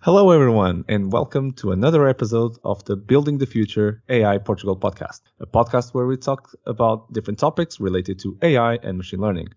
Hello, everyone, and welcome to another episode of the Building the Future AI Portugal podcast, a podcast where we talk about different topics related to AI and machine learning.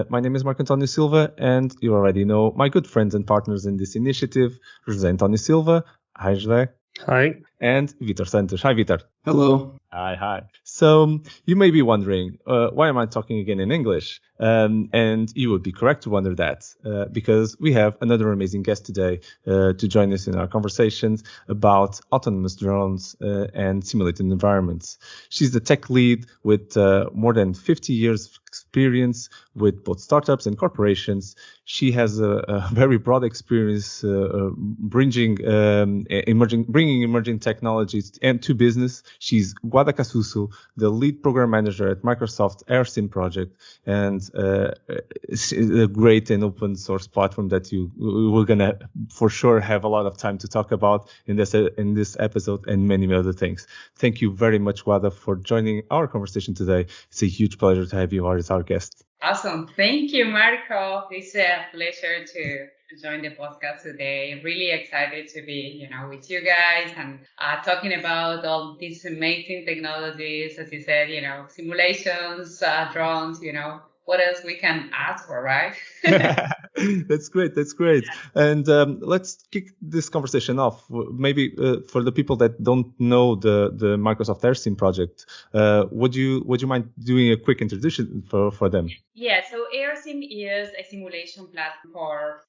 My name is Marco Antonio Silva, and you already know my good friends and partners in this initiative, José Antonio Silva. Hi, José. Hi. And Vitor Santos. Hi, Vitor. Hello. Hi. So you may be wondering, why am I talking again in English? And you would be correct to wonder that, because we have another amazing guest today to join us in our conversations about autonomous drones and simulated environments. She's the tech lead with more than 50 years of experience with both startups and corporations. She has a very broad experience bringing emerging technologies to business. She's Guada Casuso, the lead program manager at Microsoft AirSim project, and it's a great and open source platform that we're gonna for sure have a lot of time to talk about in this episode and many other things. Thank you very much, Guada, for joining our conversation today. It's a huge pleasure to have you as our guest. Awesome. Thank you, Marco. It's a pleasure to join the podcast today. Really excited to be, with you guys and talking about all these amazing technologies, as you said, simulations, drones, what else we can ask for, right? That's great. And let's kick this conversation off. Maybe for the people that don't know the Microsoft AirSim project, would you mind doing a quick introduction for them? Yeah, so AirSim is a simulation platform for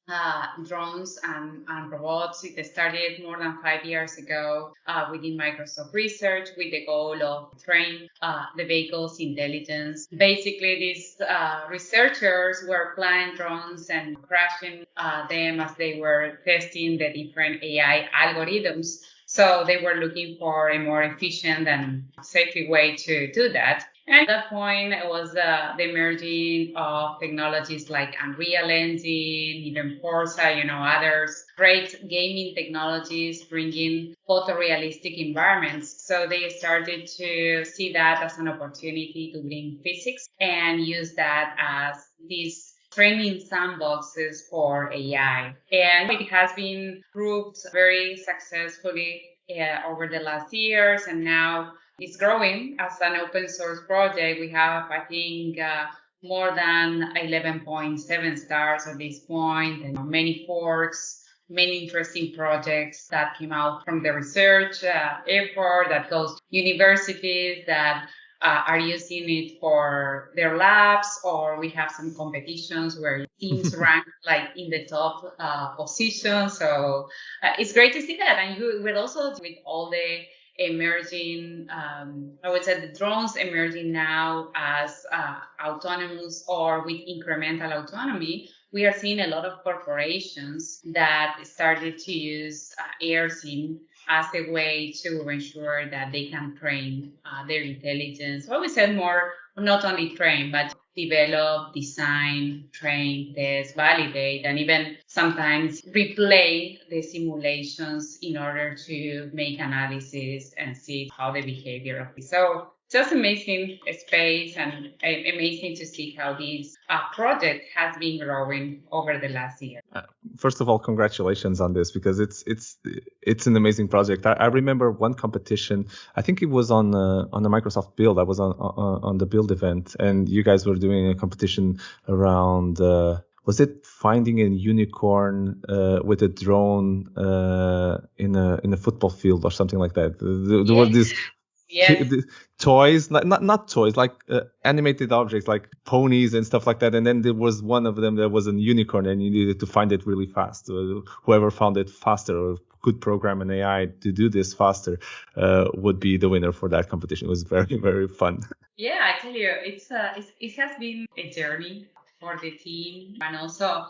drones and robots. It started more than 5 years ago within Microsoft Research with the goal of train the vehicles intelligence. Basically, these researchers were flying drones and crashing them as they were testing the different AI algorithms. So they were looking for a more efficient and safe way to do that. And at that point, it was the emerging of technologies like Unreal Engine, even Forza, others, great gaming technologies bringing photorealistic environments. So they started to see that as an opportunity to bring physics and use that as these training sandboxes for AI. And it has been proved very successfully over the last years, and now it's growing as an open source project. We have, I think, more than 11.7 stars at this point, and many forks, many interesting projects that came out from the research effort that goes to universities that are using it for their labs, or we have some competitions where teams rank like in the top position. So it's great to see that. And we're also with all the emerging, I would say the drones emerging now as autonomous or with incremental autonomy. We are seeing a lot of corporations that started to use AirSim as a way to ensure that they can train their intelligence. I would say more, not only train, but develop, design, train, test, validate, and even sometimes replay the simulations in order to make analysis and see how the behavior of it. So just amazing space and amazing to see how this project has been growing over the last year. First of all, congratulations on this, because it's an amazing project. I remember one competition. I think it was on the Microsoft Build. I was on the Build event, and you guys were doing a competition around. Was it finding a unicorn with a drone in a football field or something like that? There was this. Yes. Toys, not toys, like animated objects like ponies and stuff like that. And then there was one of them that was a unicorn, and you needed to find it really fast. Whoever found it faster or could program an AI to do this faster would be the winner for that competition. It was very, very fun. Yeah, I tell you, it has been a journey for the team, and also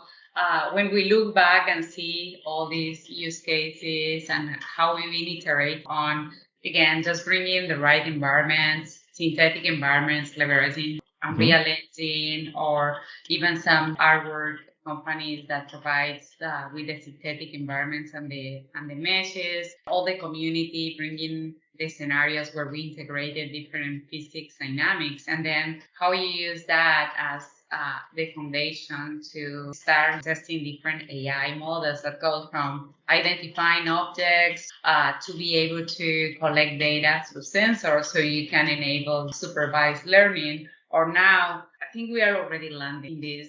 when we look back and see all these use cases and how we iterate on, again, just bringing the right environments, synthetic environments, leveraging Unreal Engine, or even some artwork companies that provides with the synthetic environments and the meshes, all the community bringing the scenarios where we integrated different physics dynamics, and then how you use that as the foundation to start testing different AI models that go from identifying objects to be able to collect data through sensors so you can enable supervised learning. Or now, I think we are already landing in this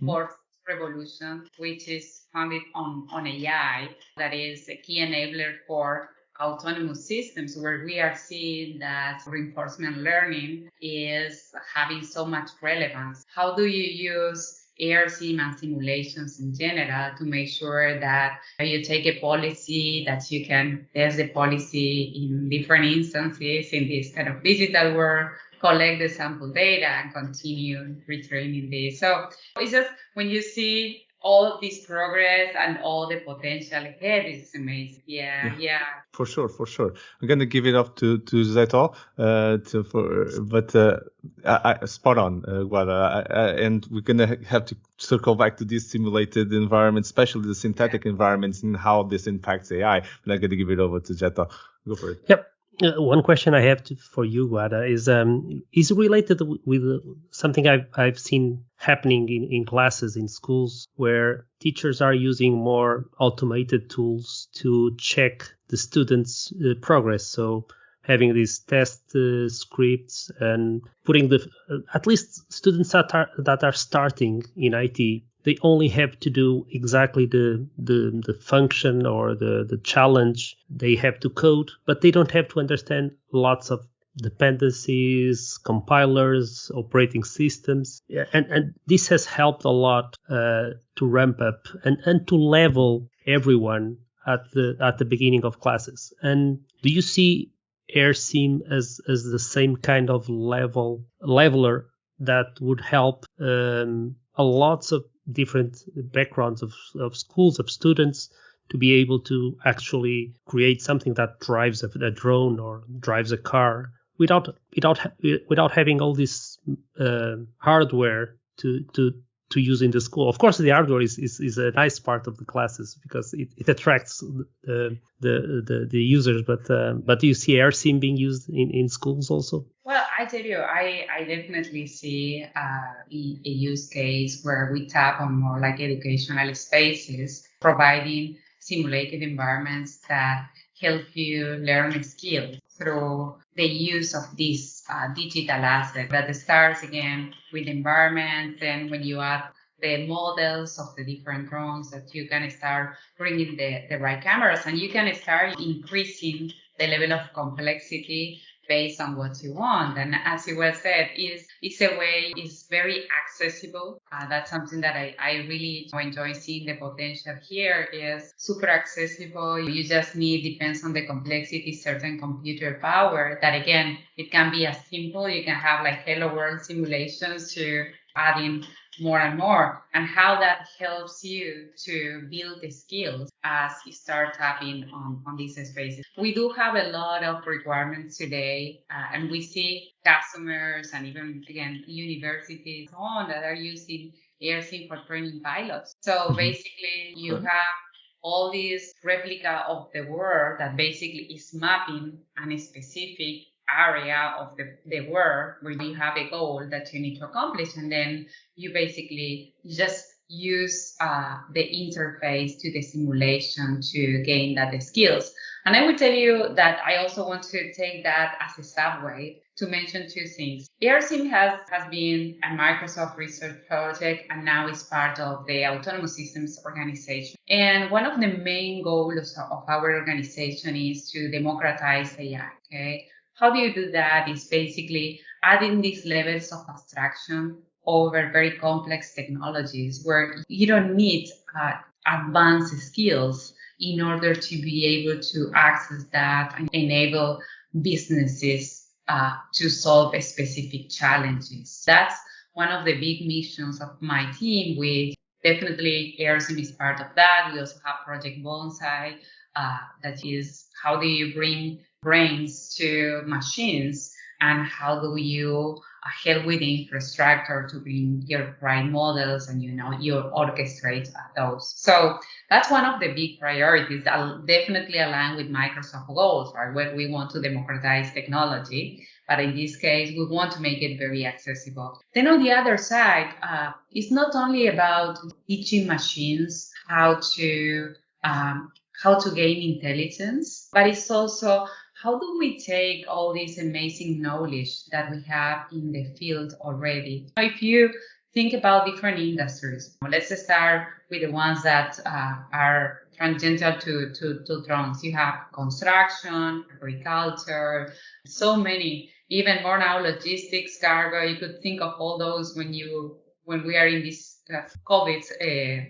fourth revolution, which is founded on AI, that is a key enabler for autonomous systems, where we are seeing that reinforcement learning is having so much relevance. How do you use AirSim and simulations in general to make sure that you take a policy, that you can test the policy in different instances in this kind of digital world, collect the sample data and continue retraining this. So it's just when you see all this progress and all the potential ahead, is amazing. Yeah. For sure. I'm gonna give it up to Zeto, spot on, Guada, and we're gonna have to circle back to these simulated environments, especially the synthetic environments, and how this impacts AI. But I'm gonna give it over to Zeto. Go for it. Yep. One question I have for you, Guada, is related with something I've seen happening in classes in schools, where teachers are using more automated tools to check the students' progress. So having these test scripts and putting at least students that are starting in IT, they only have to do exactly the function or the challenge they have to code, but they don't have to understand lots of dependencies, compilers, operating systems. And this has helped a lot to ramp up and to level everyone at the beginning of classes. And do you see AirSim as the same kind of leveler that would help a lots of different backgrounds of schools, of students, to be able to actually create something that drives a drone or drives a car without having all this hardware to use in the school? Of course, the hardware is a nice part of the classes because it attracts the users. But do you see AirSim being used in schools also? Well, I tell you, I definitely see a use case where we tap on more like educational spaces, providing simulated environments that help you learn skills through the use of this digital asset that starts again with environment. And when you add the models of the different drones, that you can start bringing the right cameras, and you can start increasing the level of complexity based on what you want. And as you well said, it's a way, it's very accessible. That's something that I really enjoy seeing the potential here. Is super accessible. You just need, depends on the complexity, certain computer power that, again, it can be as simple. You can have like hello world simulations to add in more and more, and how that helps you to build the skills as you start tapping on these spaces. We do have a lot of requirements today, and we see customers and even, again, universities so on that are using AirSim for training pilots. So basically, you have all this replica of the world that basically is mapping a specific area of the world where you have a goal that you need to accomplish, and then you basically just use the interface to the simulation to gain that skills. And I will tell you that I also want to take that as a segue to mention two things. AirSim has been a Microsoft research project, and now is part of the Autonomous Systems organization. And one of the main goals of our organization is to democratize AI. Okay. How do you do that? Is basically adding these levels of abstraction over very complex technologies where you don't need advanced skills in order to be able to access that and enable businesses to solve specific challenges. That's one of the big missions of my team, with definitely AirSim is part of that. We also have Project Bonsai, that is, how do you bring brains to machines, and how do you help with the infrastructure to bring your right models, and you orchestrate those. So that's one of the big priorities that definitely align with Microsoft goals, right? Where we want to democratize technology. But in this case, we want to make it very accessible. Then on the other side, it's not only about teaching machines how to gain intelligence, but it's also how do we take all this amazing knowledge that we have in the field already? If you think about different industries, let's start with the ones that are tangential to drones. You have construction, agriculture, so many, even more now logistics, cargo. You could think of all those when we are in this COVID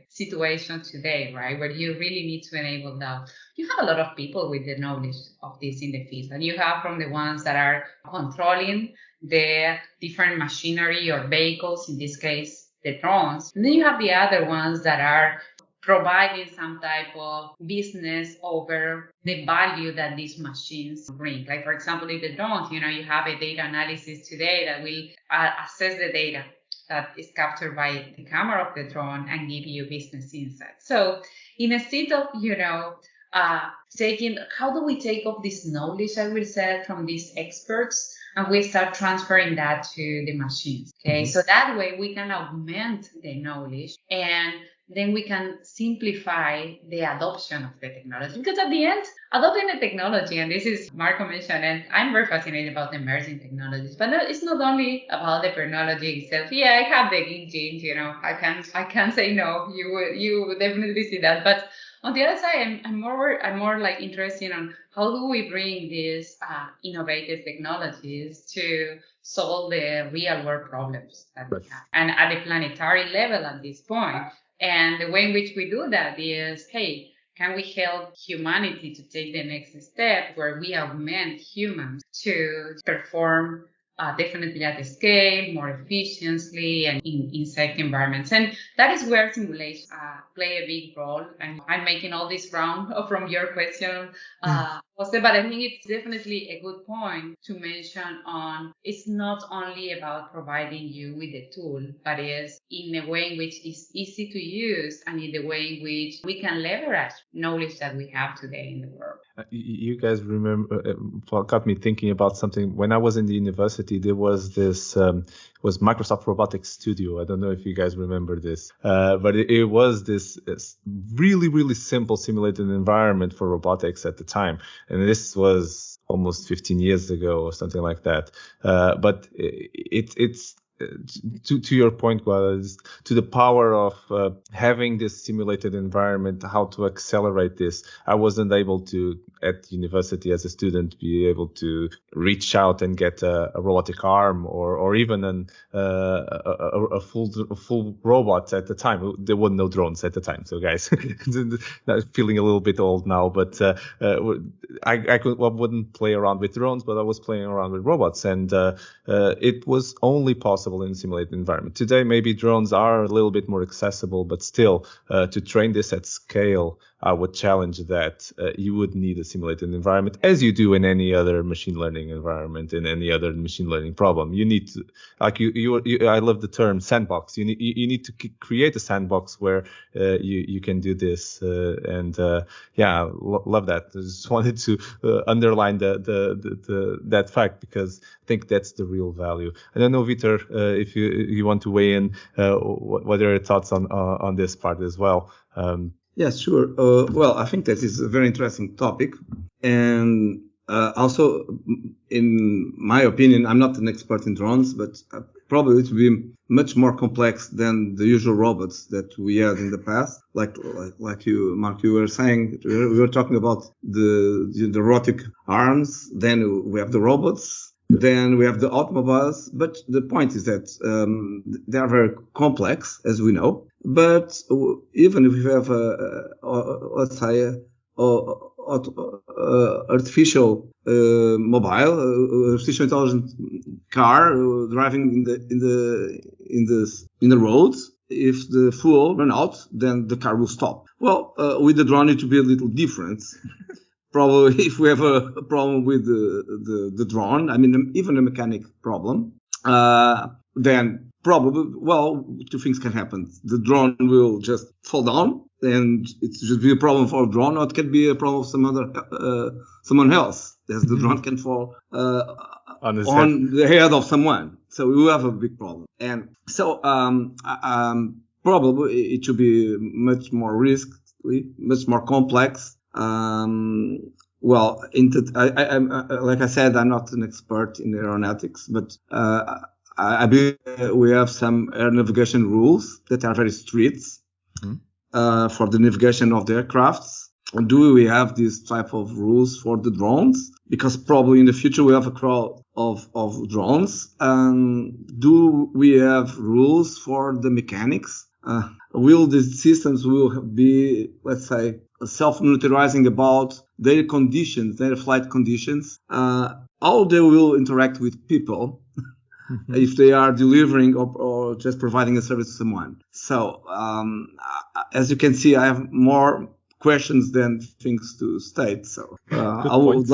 situation today, right? Where you really need to enable that. You have a lot of people with the knowledge of this in the field, and you have from the ones that are controlling the different machinery or vehicles, in this case, the drones. And then you have the other ones that are providing some type of business over the value that these machines bring. Like, for example, in the drones, you have a data analysis today that will assess the data that is captured by the camera of the drone and give you business insights. So instead of, taking, how do we take up this knowledge, I will say, from these experts, and we start transferring that to the machines. Okay, so that way we can augment the knowledge, and then we can simplify the adoption of the technology. Because at the end, adopting the technology, and this is Marco mentioned, and I'm very fascinated about emerging technologies, but it's not only about the technology itself. Yeah, I have the engine, I can't say no. You would definitely see that. But on the other side, I'm more like interested on how do we bring these innovative technologies to solve the real world problems that we have, and at the planetary level at this point. And the way in which we do that is, hey, can we help humanity to take the next step where we augment humans to perform definitely at the scale, more efficiently, and in safe environments? And that is where simulations play a big role. And I'm making all this round from your question, Jose, but I think it's definitely a good point to mention on it's not only about providing you with the tool, but is in a way in which it's easy to use and in the way in which we can leverage knowledge that we have today in the world. You guys remember, got me thinking about something. When I was in the university, there was this, was Microsoft Robotics Studio. I don't know if you guys remember this, but it was this really, really simple simulated environment for robotics at the time. And this was almost 15 years ago or something like that. But it's to your point, Guada, to the power of having this simulated environment, how to accelerate this. I wasn't able to, at university as a student, be able to reach out and get a robotic arm or even a full robot at the time. There were no drones at the time, so guys, feeling a little bit old now. But I wouldn't play around with drones, but I was playing around with robots, and it was only possible in a simulated environment. Today, maybe drones are a little bit more accessible, but still, to train this at scale, I would challenge that you would need a simulated environment, as you do in any other machine learning environment, in any other machine learning problem. You need to, like I love the term sandbox. You need to create a sandbox where you can do this, and love that. I just wanted to underline that fact, because I think that's the real value. I don't know, Vitor, if you want to weigh in, what are your thoughts on this part as well? Yes, sure. Well, I think that is a very interesting topic. And also, in my opinion, I'm not an expert in drones, but probably it will be much more complex than the usual robots that we had in the past. Like you, Mark, you were saying, we were talking about the robotic arms, then we have the robots, then we have the automobiles. But the point is that they are very complex, as we know. But even if we have let's say artificial mobile, artificial intelligent car driving in the roads, if the fuel run out, then the car will stop. Well, with the drone, it will be a little different. Probably, if we have a problem with the drone, I mean, even a mechanic problem, then probably, well, two things can happen. The drone will just fall down, and it should be a problem for a drone, or it can be a problem of someone else. as the drone can fall On his on the head of someone. So we will have a big problem. And so probably it should be much more risky, much more complex. Well, like I said, I'm not an expert in aeronautics, but I believe we have some air navigation rules that are very strict for the navigation of the aircrafts. Do we have this type of rules for the drones? Because probably in the future we have a crowd of drones. Do we have rules for the mechanics? Will these systems will be, let's say, self-monitoring about their conditions, their flight conditions, how they will interact with people if they are delivering or just providing a service to someone. So, as you can see, I have more questions than things to state. So, I would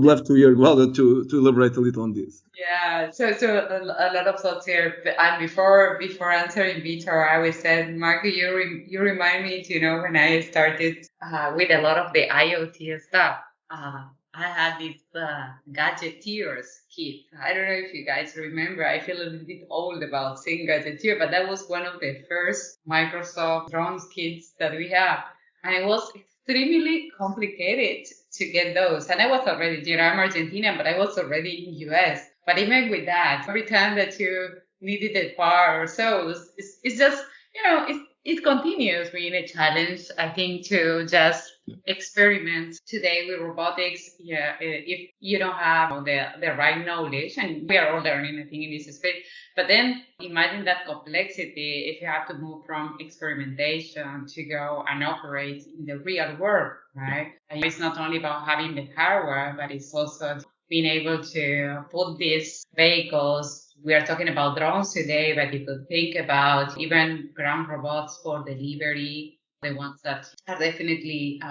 love to hear Guada to elaborate a little on this. Yeah, so a lot of thoughts here. And before answering Vitor, I was said, Marco, you remind me to when I started with a lot of the IoT stuff. I had this Gadgeteers kit. I don't know if you guys remember. I feel a little bit old about saying Gadgeteer, but that was one of the first Microsoft drones kits that we have. And it was extremely complicated to get those. And I was already, I'm Argentinian, but I was already in US. But even with that, every time that you needed a part or so, it's just, it continues being a challenge, I think, to just experiment today with robotics. Yeah, if you don't have the right knowledge, and we are all learning, I think, in this space. But then imagine that complexity if you have to move from experimentation to go and operate in the real world, right? And it's not only about having the hardware, but it's also being able to put these vehicles. We are talking about drones today, but you could think about even ground robots for delivery, the ones that are definitely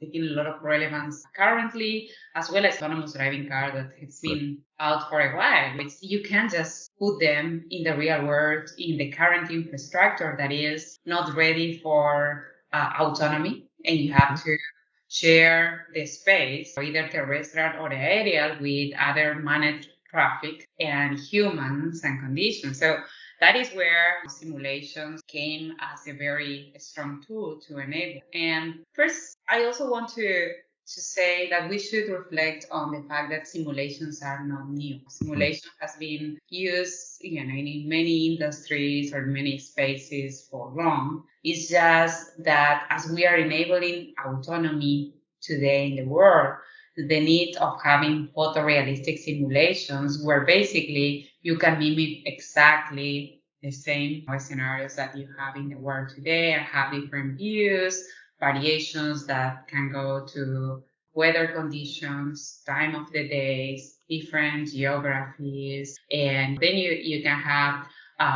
taking a lot of relevance currently, as well as autonomous driving car that has been out for a while. You can't just put them in the real world in the current infrastructure that is not ready for autonomy, and you have to share the space, either terrestrial or aerial, with other managed traffic and humans and conditions. So that is where simulations came as a very strong tool to enable. And first, I also want to say that we should reflect on the fact that simulations are not new. Simulation has been used, in many industries or many spaces for long. It's just that as we are enabling autonomy today in the world, the need of having photorealistic simulations where basically you can mimic exactly the same scenarios that you have in the world today and have different views, variations that can go to weather conditions, time of the days, different geographies, and then you can have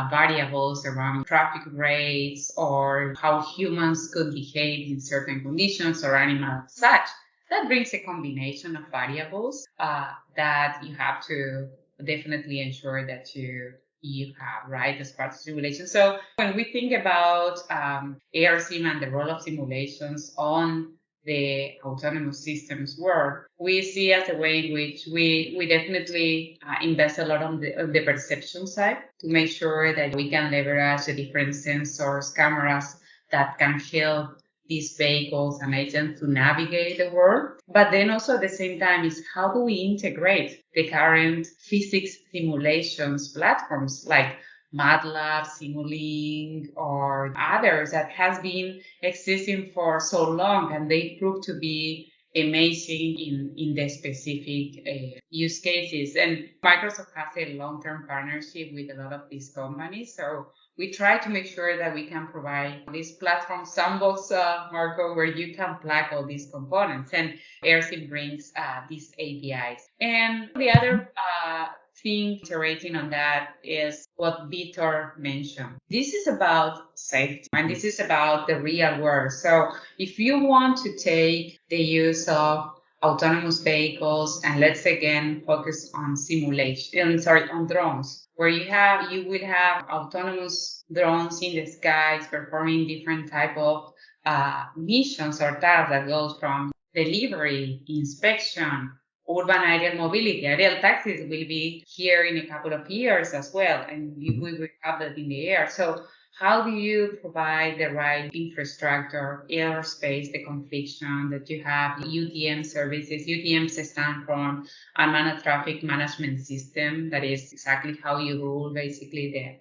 variables around traffic rates or how humans could behave in certain conditions or animals such. That brings a combination of variables that you have to definitely ensure that you have, right, as part of simulation. So when we think about AirSim and the role of simulations on the autonomous systems world, we see as a way in which we definitely invest a lot on the perception side to make sure that we can leverage the different sensors, cameras that can help these vehicles and agents to navigate the world. But then also at the same time is how do we integrate the current physics simulations platforms like MATLAB, Simulink, or others that has been existing for so long, and they prove to be amazing in the specific use cases. And Microsoft has a long-term partnership with a lot of these companies. So we try to make sure that we can provide this platform sandbox, Marco, where you can plug all these components. And AirSim brings these APIs. And the other thing iterating on that is what Vitor mentioned. This is about safety, and this is about the real world. So if you want to take the use of autonomous vehicles, and let's again focus on on drones, where you will have autonomous drones in the skies performing different type of missions or tasks that goes from delivery, inspection, urban aerial mobility. Aerial taxis will be here in a couple of years as well, and we will have that in the air. So how do you provide the right infrastructure, airspace, the confliction that you have, UTM services? UTMs stand for Unmanned Traffic Management System. That is exactly how you rule basically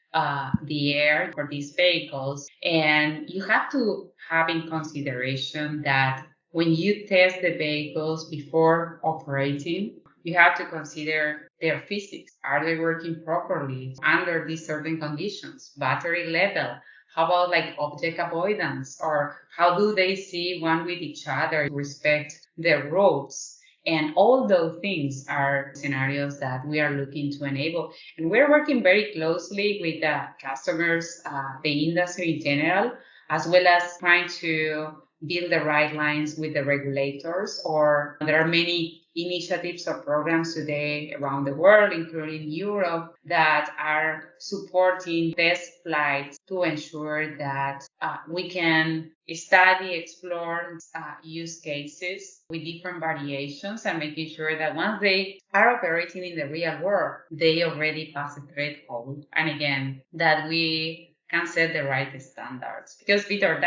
the air for these vehicles. And you have to have in consideration that when you test the vehicles before operating, you have to consider their physics. Are they working properly under these certain conditions? Battery level. How about like object avoidance? Or how do they see one with each other, respect their roads? And all those things are scenarios that we are looking to enable. And we're working very closely with the customers, the industry in general, as well as trying to build the right lines with the regulators. Or there are many initiatives or programs today around the world, including Europe, that are supporting test flights to ensure that we can study, explore use cases with different variations, and making sure that once they are operating in the real world, they already pass a threshold. And again, that we can set the right standards. Because, Vitor,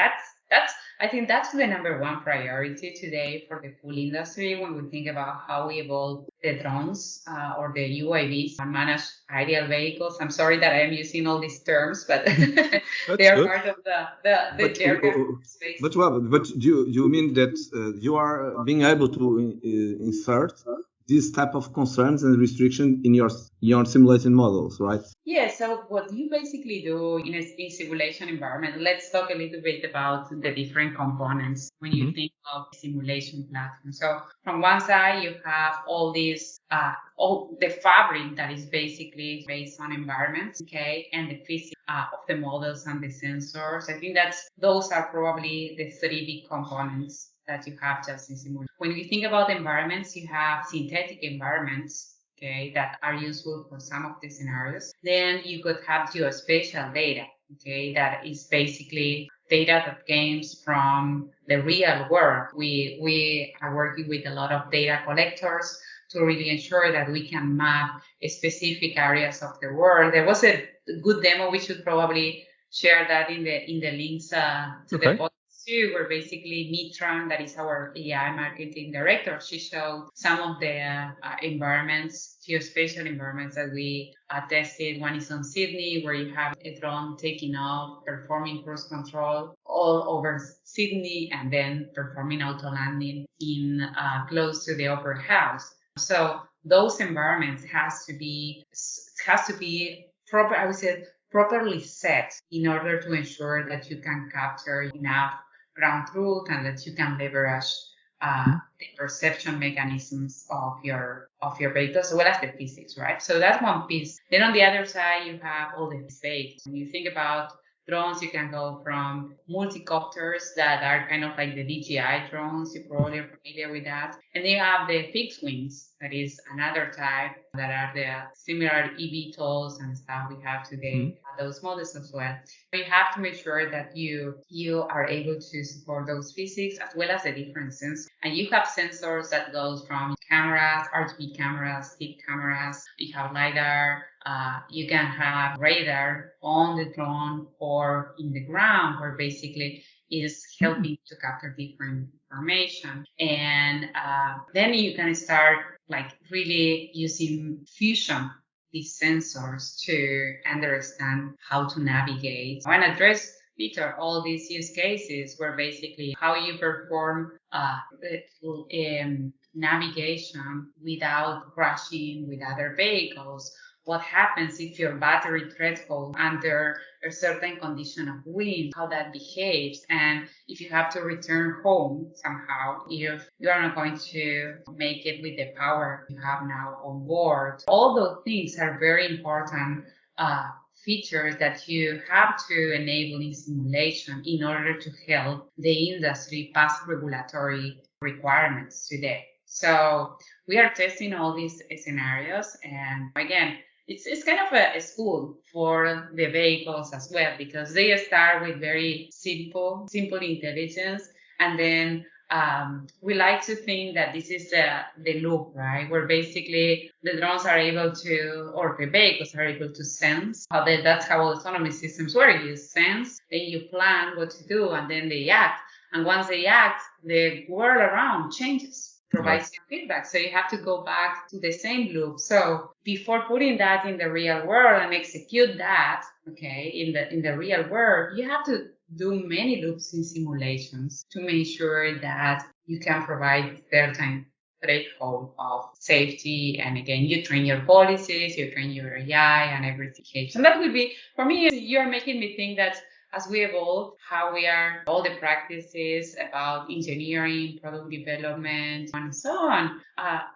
I think that's the number one priority today for the full industry when we think about how we evolve the drones or the UAVs, managed aerial vehicles. I'm sorry that I am using all these terms, but they are part of the jargon space. But do you mean that you are being able to insert these type of concerns and restrictions in your simulation models, right? Yeah, so what you basically do in a simulation environment, let's talk a little bit about the different components when you think of simulation platform. So from one side, you have all these, all the fabric that is basically based on environments, okay, and the physics of the models and the sensors. I think those are probably the three big components that you have just in simulation. When you think about environments, you have synthetic environments, okay, that are useful for some of the scenarios. Then you could have geospatial data, okay, that is basically data that comes from the real world. We are working with a lot of data collectors to really ensure that we can map specific areas of the world. There was a good demo. We should probably share that in the links to the podcast too, where basically Mitran, that is our AI marketing director, she showed some of the environments, geospatial environments that we tested. One is on Sydney, where you have a drone taking off, performing cruise control all over Sydney, and then performing auto landing in close to the Opera House. So those environments has to be proper, I would say, properly set in order to ensure that you can capture enough ground truth and that you can leverage the perception mechanisms of your vehicles as well as the physics, right? So that's one piece. Then on the other side, you have all the space. When you think about drones, you can go from multicopters that are kind of like the DJI drones. You're probably familiar with that. And then you have the fixed wings. That is another type that are the similar eVTOLs and stuff we have today, those models as well. You have to make sure that you are able to support those physics as well as the different sensors. And you have sensors that goes from cameras, RGB cameras, stick cameras. You have LiDAR. You can have radar on the drone or in the ground, where basically is helping to capture different information. And then you can start like really using fusion these sensors to understand how to navigate and address, Peter, all these use cases where basically how you perform navigation without crashing with other vehicles. What happens if your battery threshold under a certain condition of wind, how that behaves, and if you have to return home somehow, if you are not going to make it with the power you have now on board. All those things are very important features that you have to enable in simulation in order to help the industry pass regulatory requirements today. So we are testing all these scenarios, and again, it's kind of a school for the vehicles as well, because they start with very simple intelligence, and then we like to think that this is the loop, right? Where basically the drones are able to, or the vehicles are able to sense. That's how autonomous systems work. You sense, then you plan what to do, and then they act. And once they act, the world around changes, provides you feedback. So you have to go back to the same loop. So before putting that in the real world and execute that, okay, in the real world, you have to do many loops in simulations to make sure that you can provide certain threshold of safety. And again, you train your policies, you train your AI and everything. And that would be, for me, you're making me think that as we evolve, how we are, all the practices about engineering, product development, and so on,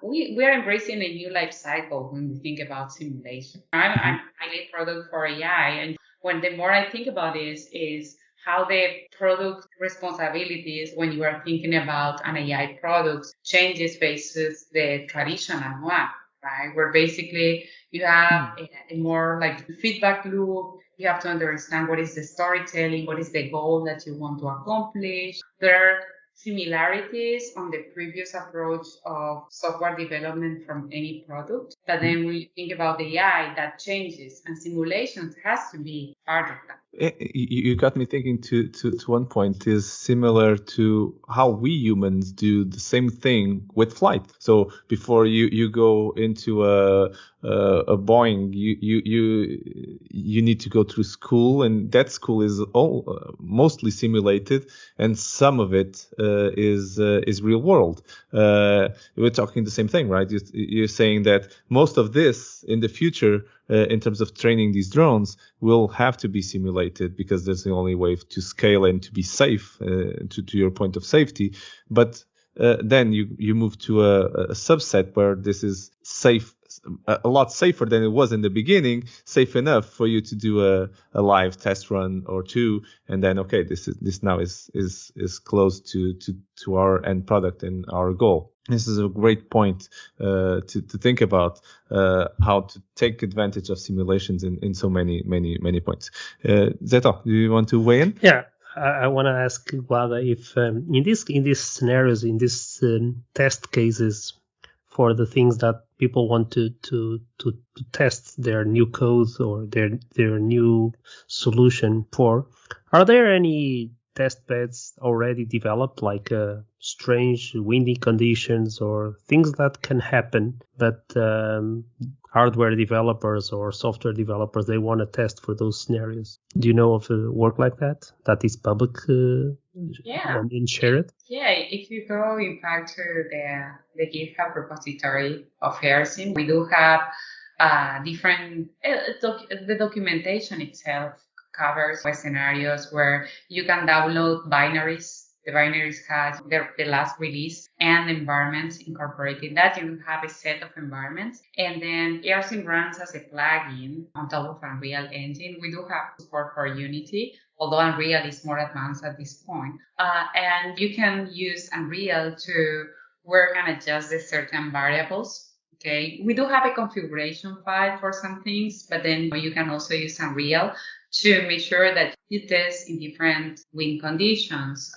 we are embracing a new life cycle when we think about simulation. I'm highly product for AI, and when the more I think about this is how the product responsibilities when you are thinking about an AI product changes versus the traditional one, right? Where basically you have a more like feedback loop. You have to understand what is the storytelling, what is the goal that you want to accomplish. There are similarities on the previous approach of software development from any product. But then when you think about the AI, that changes, and simulations has to be part of that. You got me thinking to one point is similar to how we humans do the same thing with flight. So before you go into a Boeing, you need to go through school, and that school is mostly simulated, and some of it is real world. We're talking the same thing, right? You're saying that most of this in the future, in terms of training these drones, will have to be simulated because that's the only way to scale and to be safe, to your point of safety. But then you move to a subset where this is safe, a lot safer than it was in the beginning, safe enough for you to do a live test run or two, and then okay, this now is close to our end product and our goal. This is a great point to think about how to take advantage of simulations in so many points. Zeto, do you want to weigh in? Yeah, I want to ask Guada if in these scenarios, in these test cases, for the things that people want to test their new codes or their new solution for, are there any test beds already developed, like strange windy conditions or things that can happen that hardware developers or software developers, they want to test for those scenarios? Do you know of a work like that is public and share it? Yeah, if you go in fact to the GitHub repository of AirSim, we do have different, the documentation itself covers scenarios where you can download binaries. The binaries has the last release and environments incorporated in that. You have a set of environments, and then AirSim runs as a plugin on top of Unreal Engine. We do have support for Unity, although Unreal is more advanced at this point. And you can use Unreal to work and adjust the certain variables. Okay, we do have a configuration file for some things, but then you can also use Unreal to make sure that you test in different wind conditions,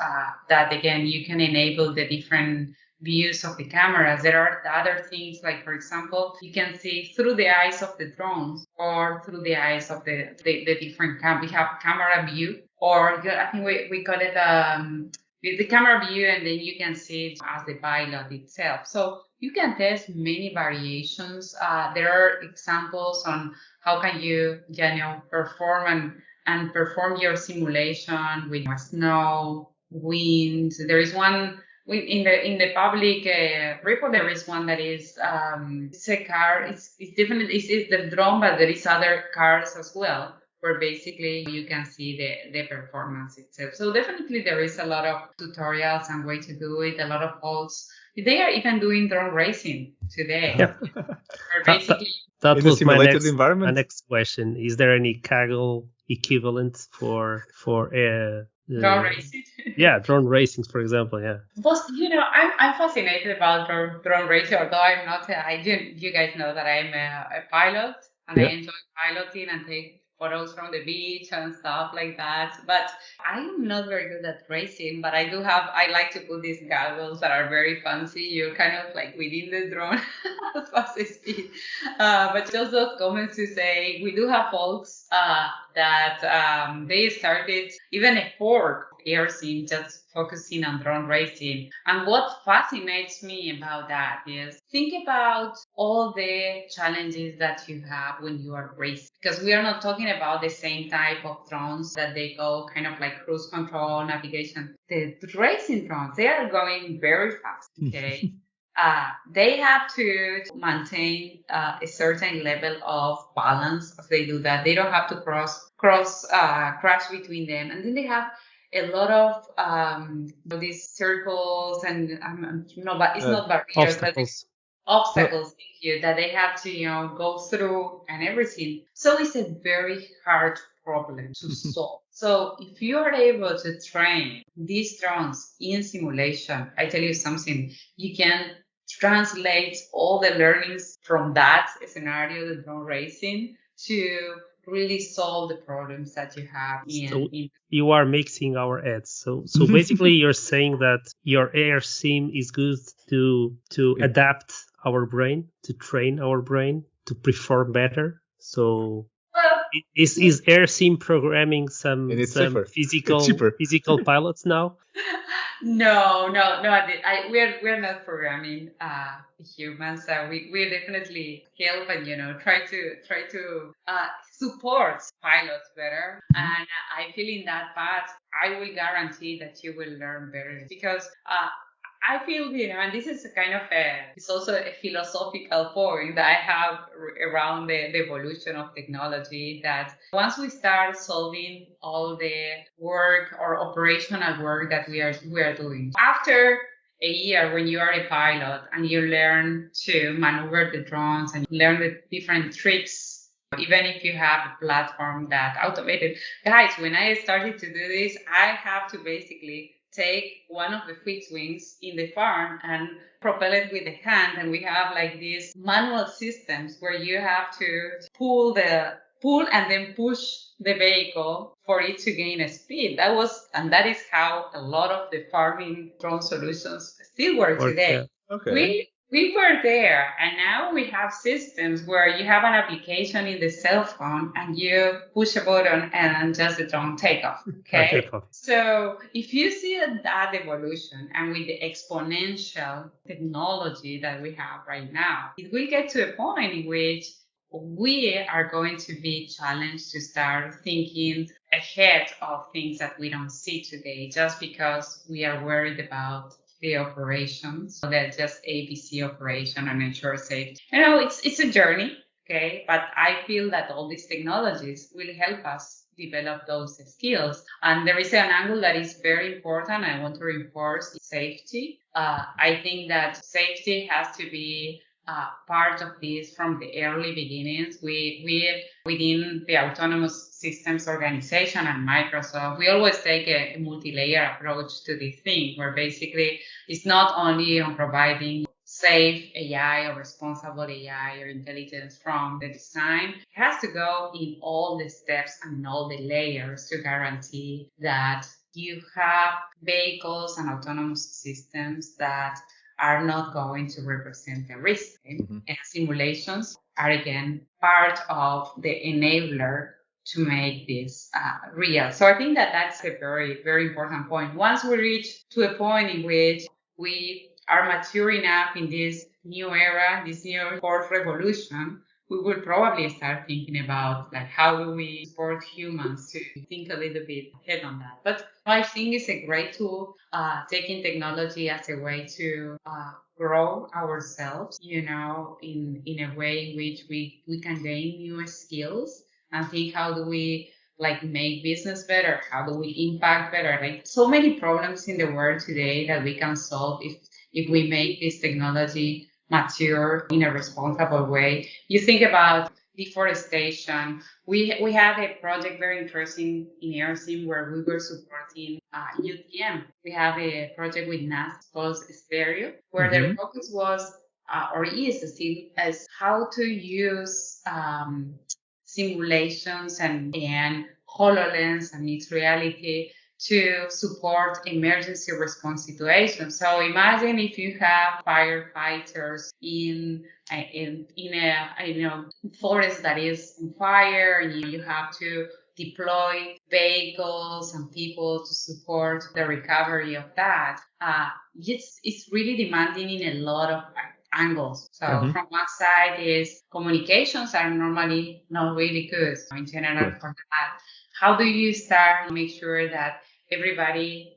that again, you can enable the different views of the cameras. There are other things like, for example, you can see through the eyes of the drones or through the eyes of the different we have camera view, or I think we call it the camera view, and then you can see it as the pilot itself. So you can test many variations. There are examples on how can you perform and perform your simulation with snow, wind. There is one in the public repo. There is one that is it's a car. It's different. It's the drone, but there is other cars as well, where basically you can see the performance itself. So definitely there is a lot of tutorials and way to do it, a lot of polls. They are even doing drone racing today. Yeah. Basically, that was my next question. Is there any Kaggle equivalent for drone racing? Yeah, drone racing, for example. Yeah. But I'm fascinated about drone racing. Although I'm not, you guys know that I'm a pilot, and I enjoy piloting and take photos from the beach and stuff like that. But I am not very good at racing, but I like to put these goggles that are very fancy. You're kind of like within the drone as fast as speed. But just those comments to say, we do have folks that they started even a fork AirSim just focusing on drone racing. And what fascinates me about that is think about all the challenges that you have when you are racing. Because we are not talking about the same type of drones that they go kind of like cruise control, navigation. The racing drones, they are going very fast, okay? They have to maintain a certain level of balance as they do that. They don't have to crash between them. And then they have a lot of these circles and but it's not barriers, obstacles. Obstacles, thank you, that they have to go through and everything. So it's a very hard problem to solve. So if you are able to train these drones in simulation, I tell you something, you can translate all the learnings from that scenario, the drone racing, to really solve the problems that you have in you are mixing our ads. So basically you're saying that your AirSim is good to adapt our brain, to train our brain to perform better. So is AirSim programming some physical pilots now? No. We're not programming humans. We definitely help and try to support pilots better. And I feel in that path, I will guarantee that you will learn better because I feel, and this is it's also a philosophical point that I have around the evolution of technology, that once we start solving all the work or operational work that we are doing, after a year when you are a pilot and you learn to maneuver the drones and learn the different tricks, even if you have a platform that automated. Guys, when I started to do this, I have to basically take one of the fixed wings in the farm and propel it with the hand. And we have like these manual systems where you have to pull and then push the vehicle for it to gain a speed. That is how a lot of the farming drone solutions still work today. Yeah. Okay. We were there, and now we have systems where you have an application in the cell phone and you push a button and just the drone take off. Okay. So if you see that evolution and with the exponential technology that we have right now, it will get to a point in which we are going to be challenged to start thinking ahead of things that we don't see today, just because we are worried about the operations. So they're just ABC operation and ensure safety. It's a journey, okay? But I feel that all these technologies will help us develop those skills. And there is an angle that is very important. I want to reinforce safety. I think that safety has to be part of this from the early beginnings. We within the autonomous systems organization and Microsoft, we always take a multi-layer approach to this thing, where basically it's not only on providing safe AI or responsible AI or intelligence from the design. It has to go in all the steps and all the layers to guarantee that you have vehicles and autonomous systems that are not going to represent a risk. Mm-hmm. And simulations are, again, part of the enabler to make this real. So I think that that's a very, very important point. Once we reach to a point in which we are mature enough in this new era, this new fourth revolution, we will probably start thinking about how do we support humans to think a little bit ahead on that. But I think it's a great tool, taking technology as a way to grow ourselves, in a way in which we can gain new skills and think, how do we make business better? How do we impact better? So many problems in the world today that we can solve if we make this technology mature in a responsible way. You think about deforestation. We had a project very interesting in AirSim where we were supporting UTM. We have a project with NASA called Stereo, where their focus was or is still as how to use simulations and HoloLens and mixed reality to support emergency response situations. So imagine if you have firefighters in a forest that is on fire, and you have to deploy vehicles and people to support the recovery of that. It's really demanding in a lot of angles. So from one side is communications are normally not really good in general for that. How do you start to make sure that everybody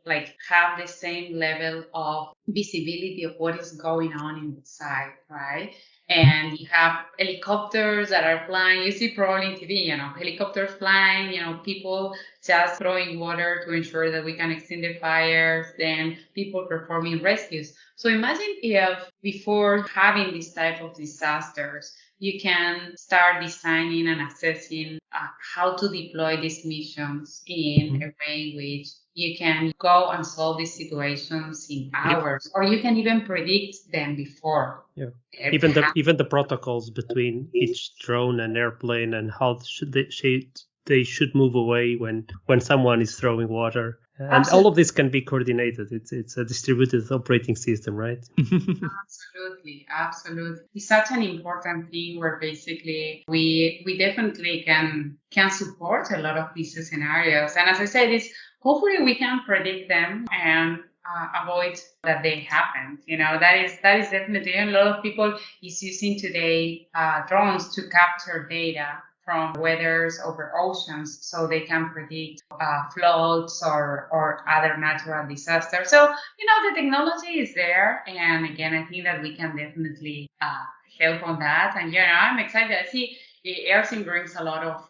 have the same level of visibility of what is going on inside, right? And you have helicopters that are flying. You see probably on TV, helicopters flying, people just throwing water to ensure that we can extinguish the fires, then people performing rescues. So imagine if before having this type of disasters, you can start designing and assessing how to deploy these missions in a way in which you can go and solve these situations in hours, or you can even predict them before. Yeah. Even the protocols between each drone and airplane and how they should move away when someone is throwing water. And Absolutely. all of this can be coordinated. It's a distributed operating system, right? Absolutely. It's such an important thing where basically we definitely can support a lot of these scenarios. And as I said, hopefully we can predict them and avoid that they happen. That is definitely, a lot of people is using today drones to capture data from weathers over oceans so they can predict floods or other natural disasters. So, the technology is there. And again, I think that we can definitely help on that. And, I'm excited. I see AirSim brings a lot of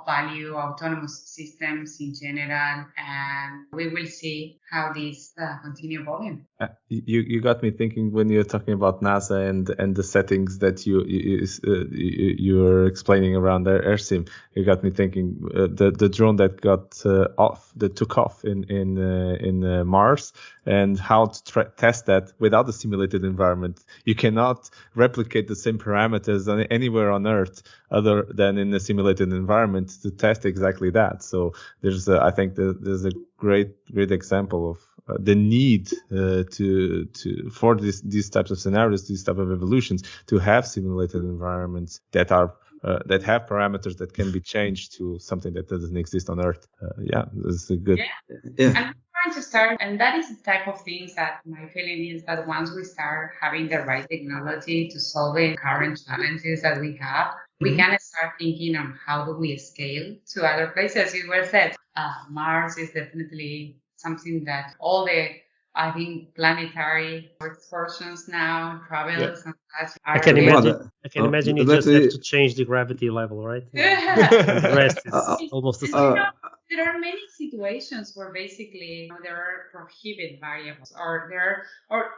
value, autonomous systems in general, and we will see how these continue evolving. You got me thinking when you're talking about NASA and the settings that you're explaining around the AirSim. You got me thinking the drone that took off in Mars, and how to test that without the simulated environment. You cannot replicate the same parameters anywhere on Earth other than in the simulated environment to test exactly that. So I think there's a great example of the need for these types of scenarios, these type of evolutions, to have simulated environments that have parameters that can be changed to something that doesn't exist on Earth. This is a good. Yeah. And we're trying to start, and that is the type of things that my feeling is that once we start having the right technology to solve the current challenges that we have, we can start thinking on how do we scale to other places. You were said, Mars is definitely something that all the, I think, planetary excursions now, travels and such. I can imagine you just have to change the gravity level, right? The rest is almost the same. There are many situations where basically there are prohibited variables, or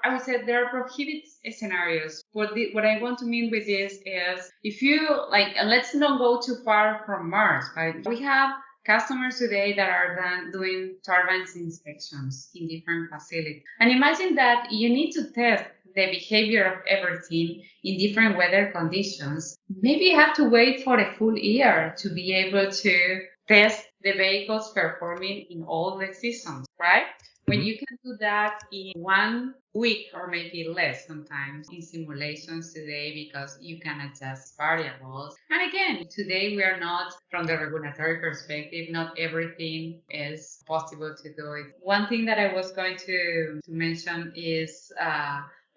I would say there are prohibited scenarios. What I want to mean with this is, if you let's not go too far from Mars, right? We have customers today that are doing turbines inspections in different facilities. And imagine that you need to test the behavior of everything in different weather conditions. Maybe you have to wait for a full year to be able to test the vehicles performing in all the seasons, right? When you can do that in 1 week or maybe less sometimes in simulations today, because you can adjust variables. And again, today we are not, from the regulatory perspective, not everything is possible to do it. One thing that I was going to mention is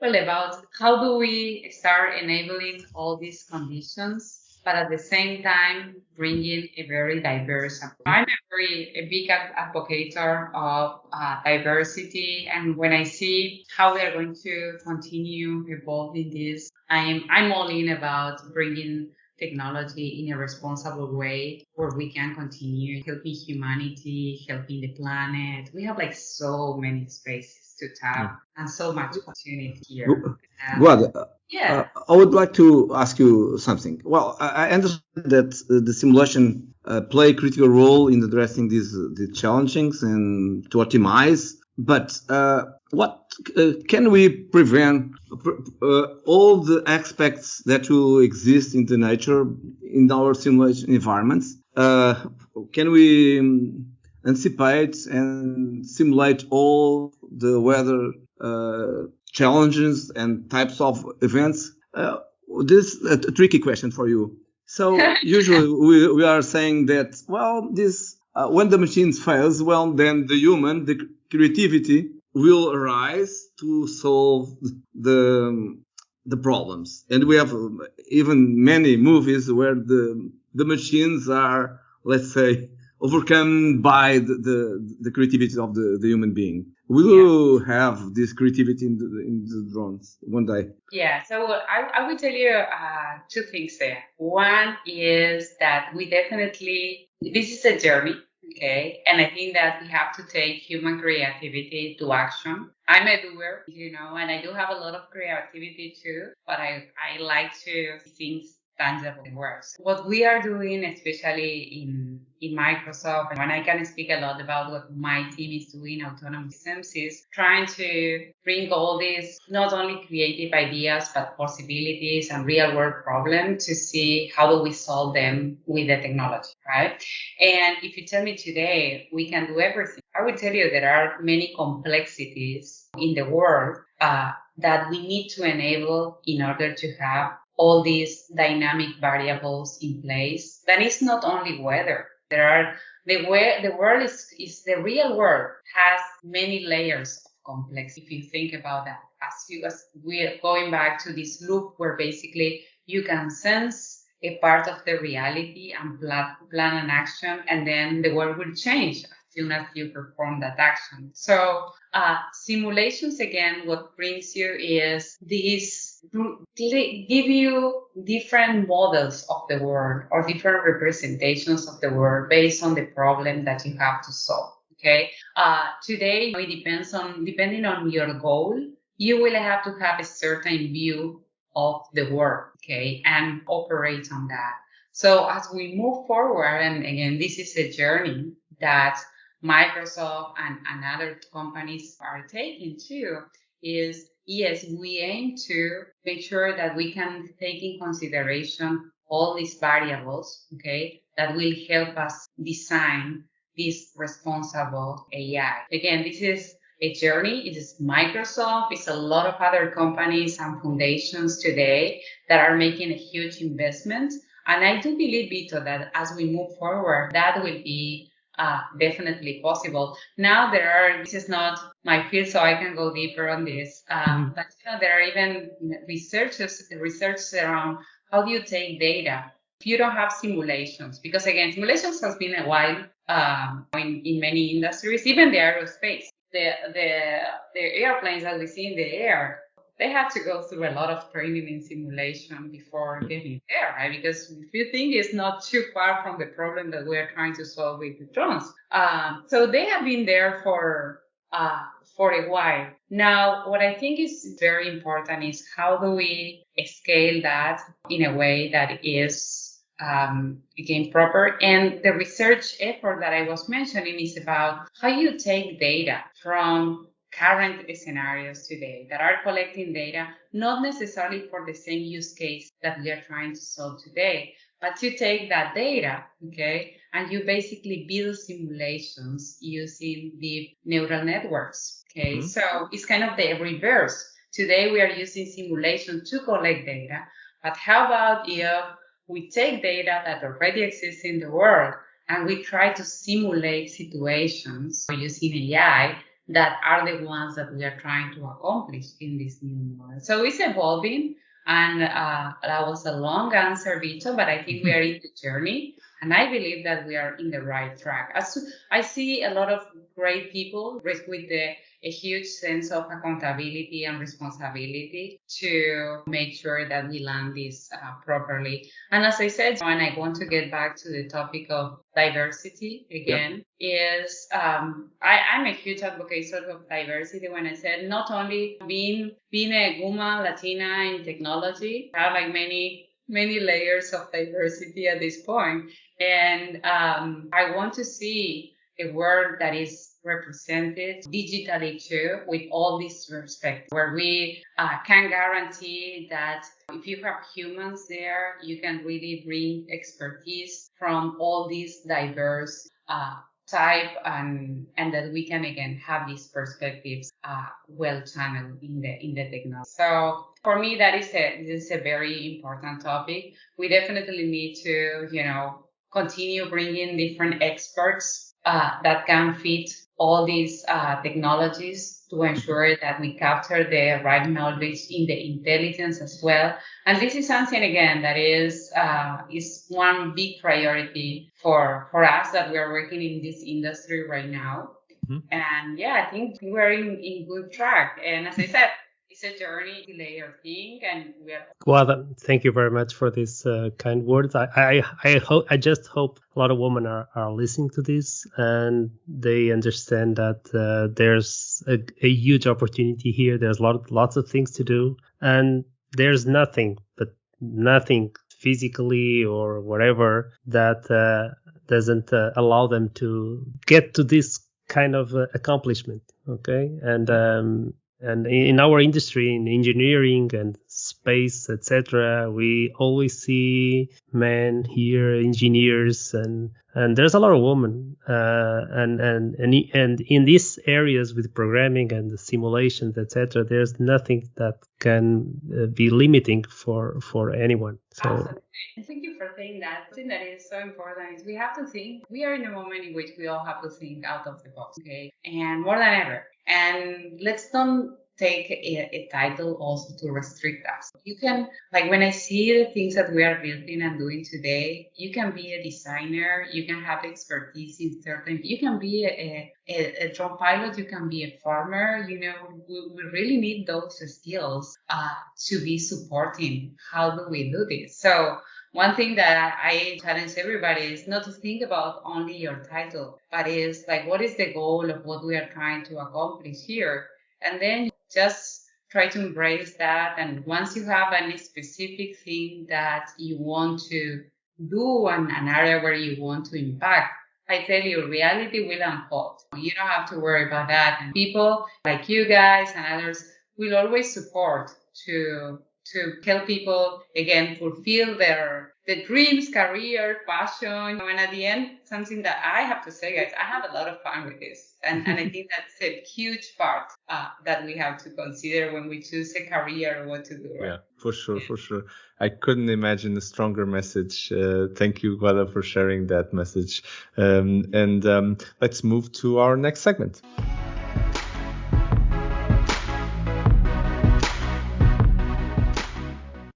about how do we start enabling all these conditions, but at the same time bringing a very diverse approach. I'm a big advocate of diversity, and when I see how we are going to continue evolving this, I'm all in about bringing technology in a responsible way where we can continue helping humanity, helping the planet. We have so many spaces to tap and so much opportunity here. Guada, yeah. I would like to ask you something. Well, I understand that the simulation play a critical role in addressing the challenges and to optimize. But what can we prevent all the aspects that will exist in the nature in our simulation environments? Can we anticipate and simulate all the weather challenges and types of events? This is a tricky question for you. So usually we are saying that, well, this when the machine fails, well, then the creativity will arise to solve the problems. And we have even many movies where the machines are, let's say, overcome by the creativity of the human being. We will have this creativity in the drones one day. Yeah, so I will tell you two things there. One is that we definitely, this is a journey, okay? And I think that we have to take human creativity to action. I'm a doer, and I do have a lot of creativity too, but I like to see things tangible works. What we are doing, especially in Microsoft, and I can speak a lot about what my team is doing, autonomous systems, is trying to bring all these not only creative ideas but possibilities and real world problems to see how do we solve them with the technology, right? And if you tell me today we can do everything, I will tell you there are many complexities in the world that we need to enable in order to have all these dynamic variables in place. That is not only weather. There are the world is the real world has many layers of complexity. If you think about that, as we are going back to this loop where basically you can sense a part of the reality and plan an action, and then the world will change as soon as you perform that action. So simulations, again, what brings you is this, give you different models of the world or different representations of the world based on the problem that you have to solve. Okay. Today, it depends depending on your goal, you will have to have a certain view of the world, okay, and operate on that. So as we move forward, and again, this is a journey that Microsoft and other companies are taking too, is yes, we aim to make sure that we can take in consideration all these variables, okay, that will help us design this responsible AI. Again, this is a journey. It is Microsoft. It's a lot of other companies and foundations today that are making a huge investment. And I do believe, Vito, that as we move forward, that will be definitely possible. Now this is not my field, so I can go deeper on this. But there are even research around how do you take data if you don't have simulations? Because again, simulations has been a while in many industries, even the aerospace. The airplanes that we see in the air, they have to go through a lot of training and simulation before getting there, right? Because if you think it's not too far from the problem that we're trying to solve with the drones. So they have been there for a while. Now, what I think is very important is how do we scale that in a way that is again proper. And the research effort that I was mentioning is about how you take data from current scenarios today that are collecting data, not necessarily for the same use case that we are trying to solve today, but you take that data, okay, and you basically build simulations using deep neural networks, okay? Mm-hmm. So it's kind of the reverse. Today we are using simulation to collect data, but how about if we take data that already exists in the world and we try to simulate situations using AI that are the ones that we are trying to accomplish in this new model. So it's evolving, and that was a long answer, Vito, but I think we are in the journey, and I believe that we are in the right track. I see a lot of great people with a huge sense of accountability and responsibility to make sure that we land this properly. And as I said, and I want to get back to the topic of diversity again, is I'm a huge advocate of diversity when I said not only being a woman, Latina in technology, I have like many layers of diversity at this point. And I want to see a world that is represented digitally too, with all these perspectives, where we can guarantee that if you have humans there, you can really bring expertise from all these diverse type, and that we can again have these perspectives well channeled in the technology. So for me, this is a very important topic. We definitely need to continue bringing different experts that can fit all these technologies to ensure that we capture the right knowledge in the intelligence as well. And this is something again that is one big priority for us that we are working in this industry right now. Mm-hmm. And yeah, I think we're in good track. And as I said, it's a journey, layer thing, and we are. Well, thank you very much for these kind words. I just hope a lot of women are listening to this and they understand that there's a huge opportunity here. There's lots of things to do, and there's nothing physically or whatever that doesn't allow them to get to this kind of accomplishment. Okay, and in our industry, in engineering and space, etc., we always see men here, engineers, and there's a lot of women. And in these areas with programming and the simulations, etc., there's nothing that can be limiting for anyone. So. Absolutely. Thank you for saying that. I think that is so important. Is we have to think. We are in a moment in which we all have to think out of the box, okay? And more than ever. And let's don't take a title also to restrict us. You can, like when I see the things that we are building and doing today, you can be a designer, you can have expertise in certain, you can be a drone pilot, you can be a farmer, we really need those skills to be supporting. How do we do this? So one thing that I challenge everybody is not to think about only your title, but is like, what is the goal of what we are trying to accomplish here? And then just try to embrace that. And once you have any specific thing that you want to do and an area where you want to impact, I tell you, reality will unfold. You don't have to worry about that. And people like you guys and others will always support to help people, again, fulfill their dreams, career, passion. And at the end, something that I have to say, guys, I have a lot of fun with this. And I think that's a huge part that we have to consider when we choose a career or what to do. Right? Yeah, for sure. I couldn't imagine a stronger message. Thank you, Guada, for sharing that message. And let's move to our next segment.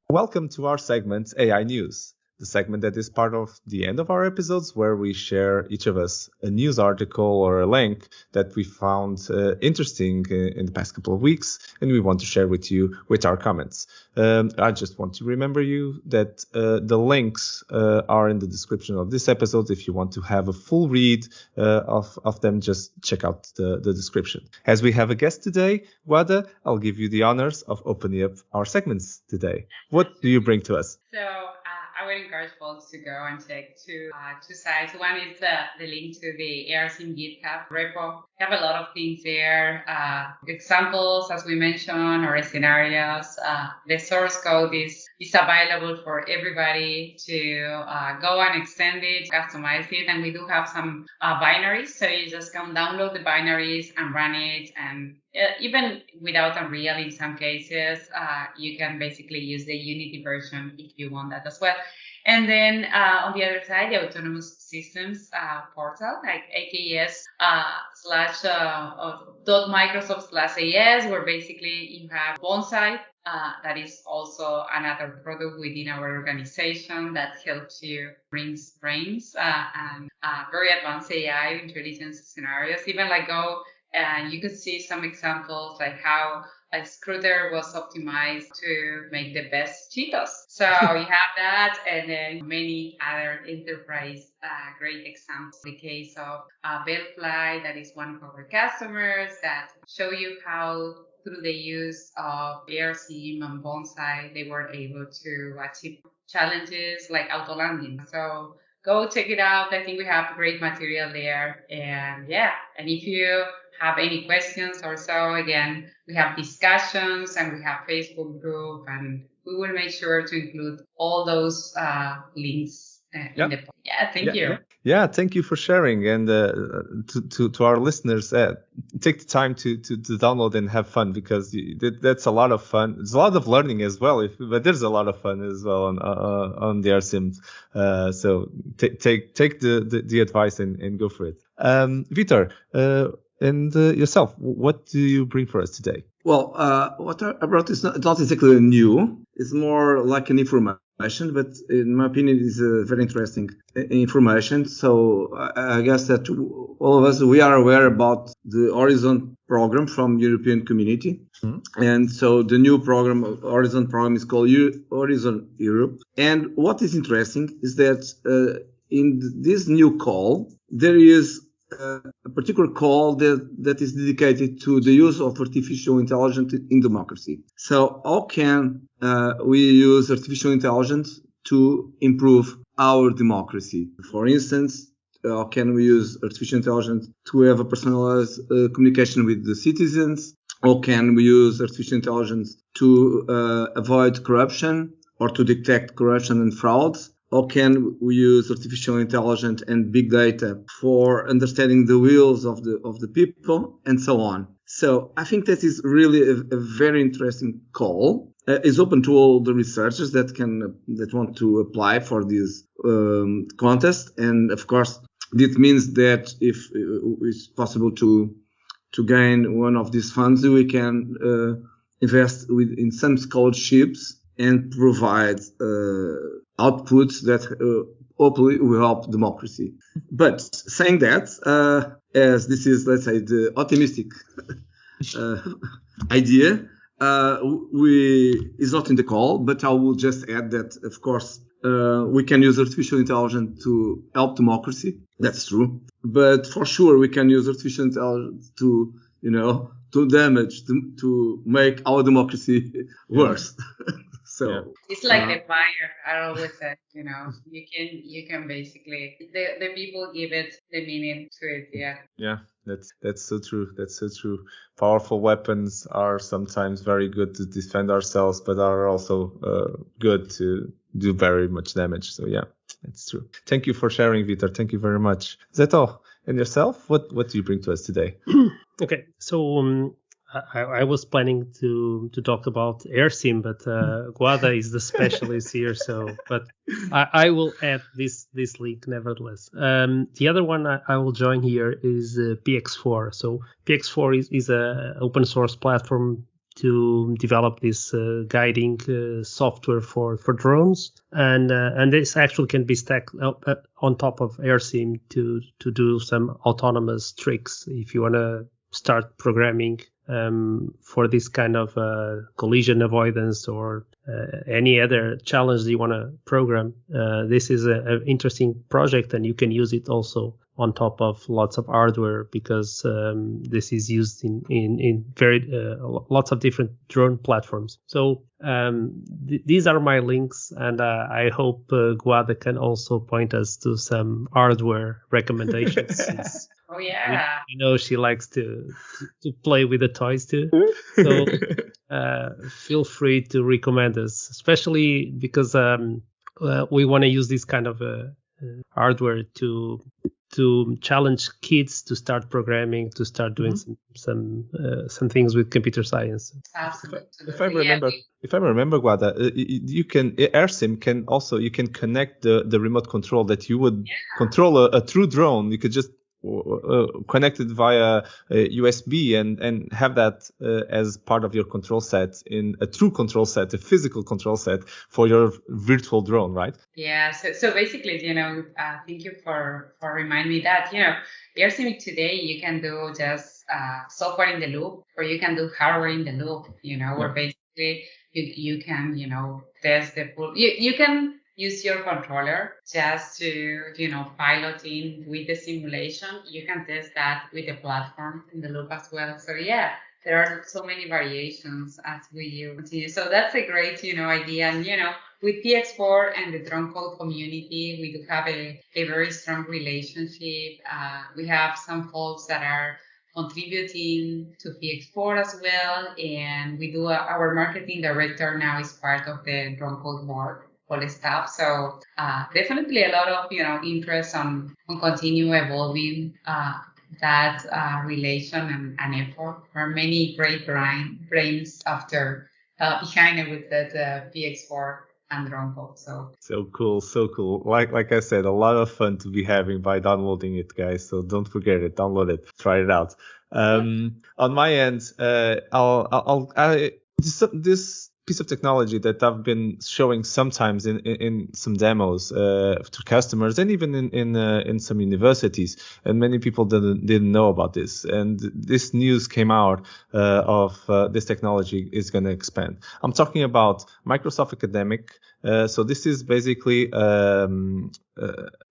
Welcome to our segment, AI News, the segment that is part of the end of our episodes where we share, each of us, a news article or a link that we found interesting in the past couple of weeks, and we want to share with you with our comments. I just want to remember you that the links are in the description of this episode. If you want to have a full read of them, just check out the description. As we have a guest today, Guada, I'll give you the honors of opening up our segments today. What do you bring to us? So I would encourage folks to go and check two sites. One is the link to the AirSim GitHub repo. We have a lot of things there, examples, as we mentioned, or scenarios. The source code is available for everybody to go and extend it, customize it, and we do have some binaries. So you just can download the binaries and run it, and even without Unreal in some cases, you can basically use the Unity version if you want that as well. And then on the other side, the autonomous systems portal, like AKS .microsoft/AS, where basically you have Bonsai. That is also another product within our organization that helps you bring brains and very advanced AI intelligence scenarios. Even like go and you could see some examples like how a scooter was optimized to make the best Cheetos. So you have that, and then many other enterprise great examples. The case of Bellfly, that is one of our customers, that show you how through the use of AirSim and Bonsai, they were able to achieve challenges like auto landing. So go check it out. I think we have great material there. And yeah, and if you have any questions or so, again, we have discussions and we have Facebook group, and we will make sure to include all those links in the post. Yeah, thank you. Yeah, thank you for sharing, and to our listeners, take the time to download and have fun, because that's a lot of fun. It's a lot of learning as well, but there's a lot of fun as well on the AirSim. So take the advice and go for it. Vitor, and yourself, what do you bring for us today? Well, what I brought is not exactly new. It's more like an information, but in my opinion, it's very interesting information. So I guess that all of us, we are aware about the Horizon program from European Community. Mm-hmm. And so the new program, Horizon program, is called Horizon Europe. And what is interesting is that in this new call, there is a particular call that is dedicated to the use of artificial intelligence in democracy. So how can we use artificial intelligence to improve our democracy? For instance, how can we use artificial intelligence to have a personalized communication with the citizens? How can we use artificial intelligence to avoid corruption or to detect corruption and frauds? How can we use artificial intelligence and big data for understanding the wills of the people, and so on? So I think that is really a very interesting call. It's open to all the researchers that want to apply for this contest, and of course, this means that if it's possible to gain one of these funds, we can invest in some scholarships and provide outputs that hopefully will help democracy. But saying that, as this is, let's say, the optimistic idea, is not in the call, but I will just add that, of course, we can use artificial intelligence to help democracy. That's true. But for sure, we can use artificial intelligence to damage, to make our democracy worse. So it's like the fire. I always said, you can basically the people give it the meaning to it. Yeah, that's so true. That's so true. Powerful weapons are sometimes very good to defend ourselves, but are also good to do very much damage. So yeah, that's true. Thank you for sharing, Vitor. Thank you very much. Is that all? And yourself, what do you bring to us today? Okay, so I was planning to talk about AirSim, but Guada is the specialist here. So, but I will add this link nevertheless. The other one I will join here is PX4. So PX4 is a open source platform to develop this guiding software for drones, and this actually can be stacked on top of AirSim to do some autonomous tricks if you want to start programming for this kind of collision avoidance or any other challenge that you want to program. This is an interesting project, and you can use it also on top of lots of hardware, because this is used in very lots of different drone platforms. So these are my links, and I hope Guada can also point us to some hardware recommendations. Oh yeah, she likes to play with the toys too. So feel free to recommend us, especially because we want to use this kind of hardware to challenge kids to start programming, to start doing some things with computer science. Absolutely. If I remember, Guada, AirSim can also, you can connect the remote control that you would control a true drone. You could just connect it via USB and have that as part of your control set, in a true control set, a physical control set for your virtual drone, right? Yeah. So basically, thank you for reminding me that, AirSim today you can do just software in the loop, or you can do hardware in the loop, where basically you can, test the full, you can use your controller just to, pilot in with the simulation. You can test that with the platform in the loop as well. So yeah, there are so many variations as we continue. So that's a great, idea. And, with PX4 and the drone code community, we do have a very strong relationship. We have some folks that are contributing to PX4 as well, and we do our marketing director now is part of the drone code board, all the staff. So definitely a lot of interest on continue evolving that relation and effort. There are many great brains after behind it with that PX4 and drone code. So cool. Like I said, a lot of fun to be having by downloading it, guys. So don't forget it, download it, try it out. On my end, this piece of technology that I've been showing sometimes in some demos to customers and even in some universities, and many people didn't know about this. And this news came out of this technology is going to expand. I'm talking about Microsoft Academic. So this is basically an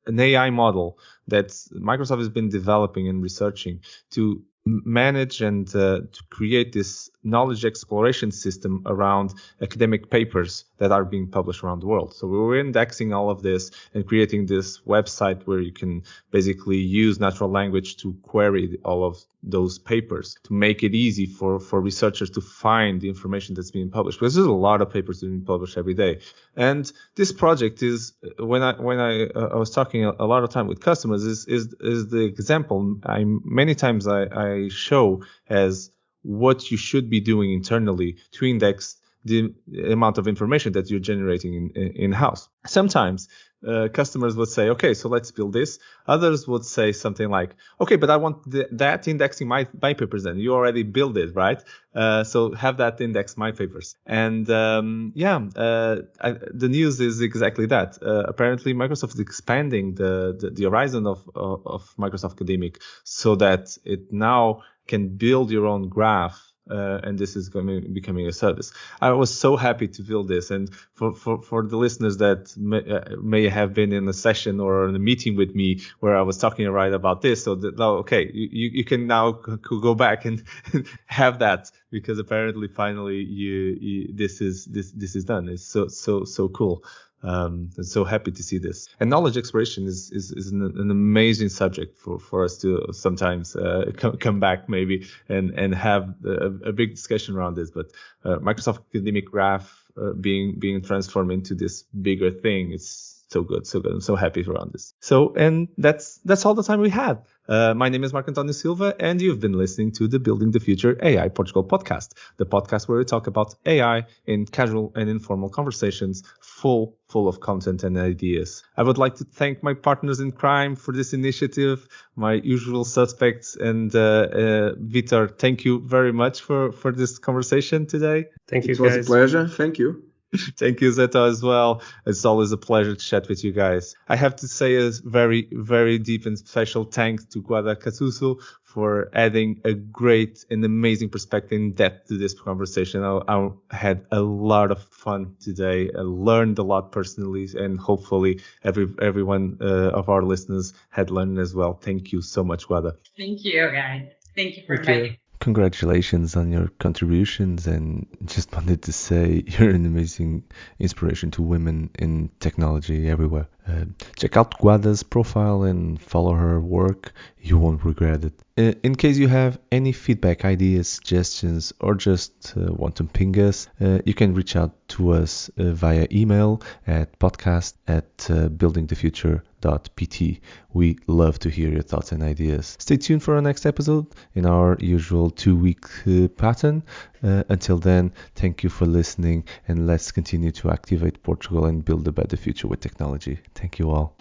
AI model that Microsoft has been developing and researching to manage and to create this knowledge exploration system around academic papers that are being published around the world. So we were indexing all of this and creating this website where you can basically use natural language to query all of those papers to make it easy for researchers to find the information that's being published, because there's a lot of papers being published every day. And this project is, when I was talking a lot of time with customers, is the example many times I show as what you should be doing internally to index the amount of information that you're generating in-house. Sometimes customers would say, okay, so let's build this. Others would say something like, okay, but I want that indexing my papers then. You already built it, right? So have that index my papers. And the news is exactly that. Apparently, Microsoft is expanding the horizon of Microsoft Academic so that it now can build your own graph. And this is becoming a service. I was so happy to build this, and for the listeners that may have been in a session or in a meeting with me where I was talking right about this, so that okay, you can now go back and have that, because apparently finally this is done. It's so cool. I'm so happy to see this. And knowledge exploration is an amazing subject for us to sometimes come back maybe and have a big discussion around this. But Microsoft Academic Graph being transformed into this bigger thing, it's so good. I'm so happy around this. So, and that's all the time we had. My name is Marco Antonio Silva, and you've been listening to the Building the Future AI Portugal podcast, the podcast where we talk about AI in casual and informal conversations, full of content and ideas. I would like to thank my partners in crime for this initiative, my usual suspects, and Vitor, thank you very much for this conversation today. Thank you, guys. It was a pleasure. Thank you. Thank you, Zeta, as well. It's always a pleasure to chat with you guys. I have to say a very, very deep and special thanks to Guada Casuso for adding a great and amazing perspective and depth to this conversation. I had a lot of fun today. I learned a lot personally, and hopefully everyone of our listeners had learned as well. Thank you so much, Guada. Thank you, guys. Thank you for inviting. Congratulations on your contributions, and just wanted to say you're an amazing inspiration to women in technology everywhere. Check out Guada's profile and follow her work. You won't regret it. In case you have any feedback, ideas, suggestions, or just want to ping us, you can reach out to us via email at podcast@buildingthefuture.pt. We love to hear your thoughts and ideas. Stay tuned for our next episode in our usual 2-week pattern. Until then, thank you for listening, and let's continue to activate Portugal and build a better future with technology. Thank you all.